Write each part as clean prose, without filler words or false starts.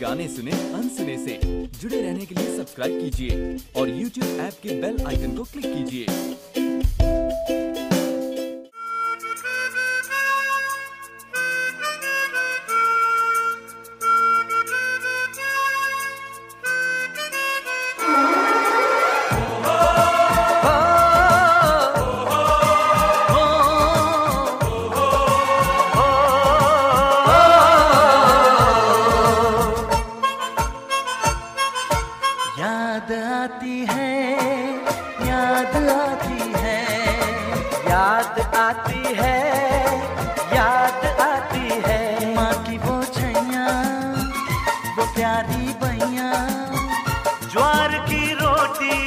गाने सुने अनसुने से। जुड़े रहने के लिए सब्सक्राइब कीजिए और YouTube ऐप के बेल आइकन को क्लिक कीजिए। याद आती है, याद आती है, याद आती है, याद आती है। माँ की वो छैया, वो प्यारी बैया, ज्वार की रोटी,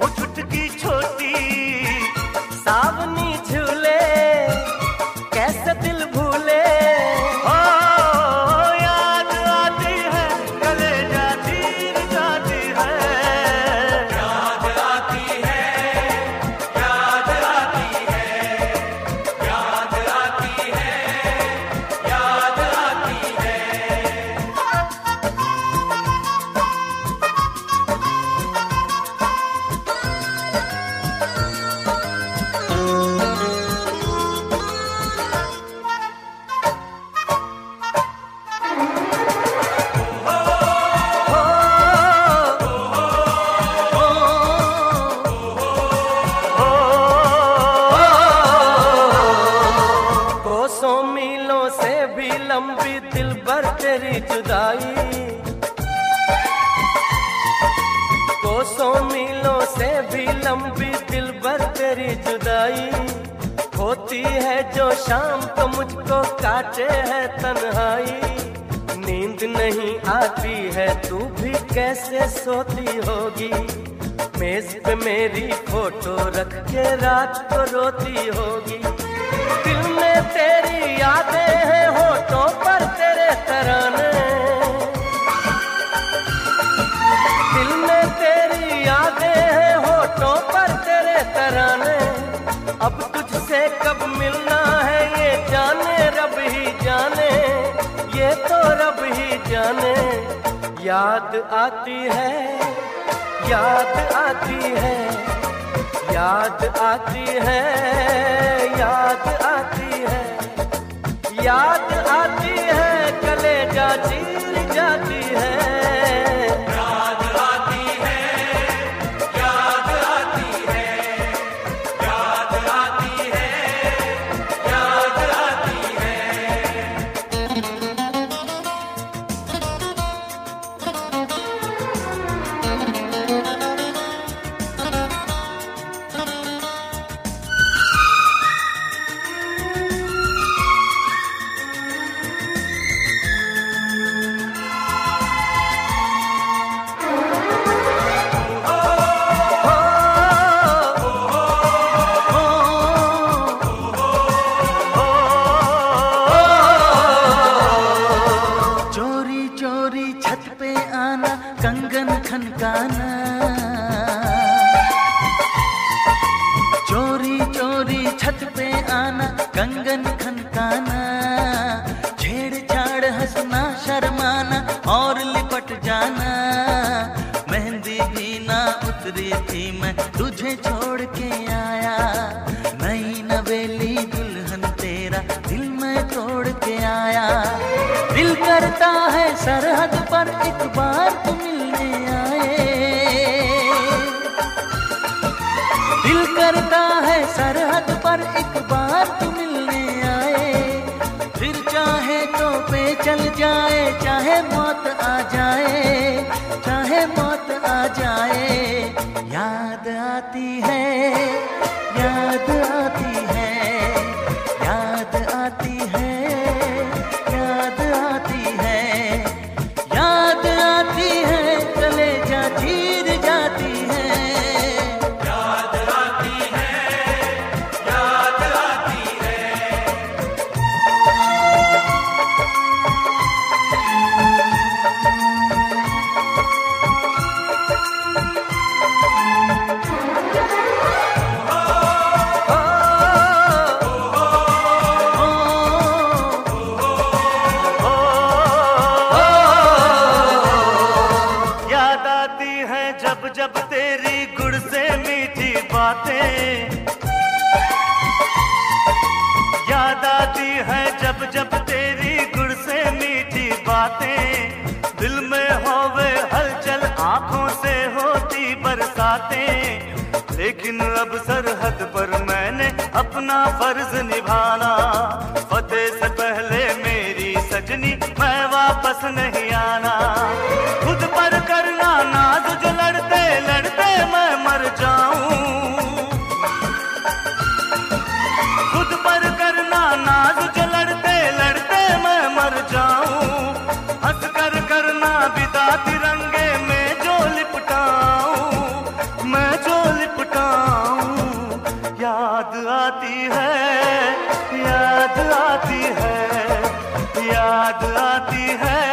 वो चुटकी छोटी, सावनी झूले, कैसे दिल भूले। मीलों से भी लंबी दिल भर तेरी जुदाई, कोसों मीलों से भी लंबी दिल भर तेरी जुदाई। होती है जो शाम तो मुझको काटे है तन्हाई। नींद नहीं आती है तू भी कैसे सोती होगी। मेज पे मेरी फोटो रख के रात को रोती होगी। दिल में तेरी यादें हैं, होठों पर तेरे तराने। दिल में तेरी यादें हैं, होठों पर तेरे तराने। अब तुझसे कब मिलना है ये जाने रब ही जाने, ये तो रब ही जाने। याद आती है, याद आती है, याद आती है, याद आती है, याद आती है, कलेजा चीर जाती है। याद आती है, याद आती है, याद आती है, याद आती है। छत पे आना, कंगन खनकाना, चोरी चोरी छत पे आना, कंगन खनकाना, छेड़छाड़ हंसना शर्माना और लिपट जाना। मेहंदी भी ना उतरी थी मैं तुझे छोड़ के आया। नई नवेली दुल्हन तेरा दिल में तोड़ के आया। दिल करता है सरहद पर एक बार तू मिलने आए। दिल करता है सरहद पर एक बार तू मिलने आए। फिर चाहे तो पे चल जाए, चाहे मौत आ जाए, चाहे मौत आ जाए। याद आती है, याद आती है, याद आती है, याद आती है, याद आती है, कलेजा चीर जाती है। याद आती है, याद आती है। Oh जब तेरी गुड़ से मीठी बातें याद आती है, जब जब तेरी गुड़ से मीठी बातें। दिल में होवे हलचल, आंखों से होती बरसातें। लेकिन अब सरहद पर मैंने अपना फर्ज निभाना। फतेह से पहले मेरी सजनी मैं वापस नहीं आना। खुद पर करना नाज जो लड़ते लड़ते मैं मर जाऊं। खुद पर करना नाज जो लड़ते लड़ते मैं मर जाऊं। हंस कर करना विदा तिरंगे में जो लिपटाऊं, मैं जो लिपटाऊं। याद आती है, याद आती है, याद आती है।